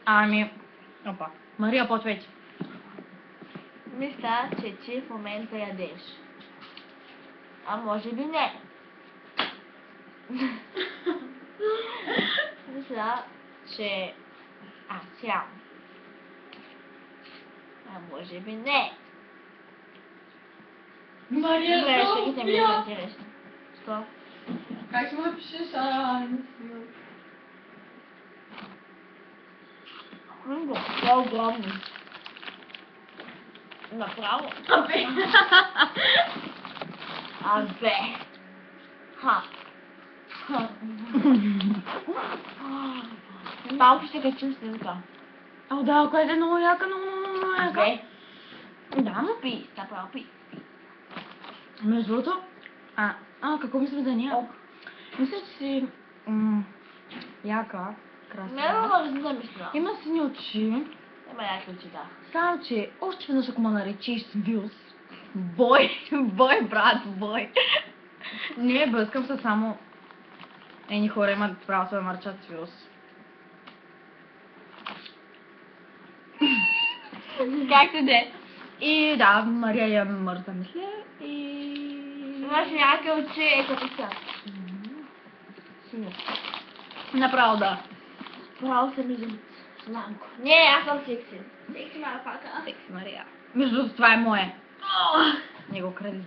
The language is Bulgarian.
Ами... Опа. Мария, потвеч. Мисля, че ти в момента ядеш. А може би не. Мисля, че аз ям. А може би не. Мария, Добре, що ще ги ми е интересно. Що? Как ще му напишеш, Хрумбо, това е огромно. Направо. Абе. Ха. Малко ще качим снимка. О, да, която е много яка, много яка. Абе. Да, но Пи, направо пи. между другото... какво мислим за нея? Мисля, че си... яка, Не красива. може да мисля. Има сини очи. Има яки очи, да. Само, че още веднъж ако ме наречеш Вилс, бой, брат, бой. Не, блъскам се само... Едни хора имат право да ме наричат Вилс. Както де. И да, Мария я мърза, мисля, и... Имаш яки очи, е като са. Направо да. Право се ми за сламко. Не, аз съм секси. Секси, мафака. Секси Мария. Между другото, това е мое. Не го кради.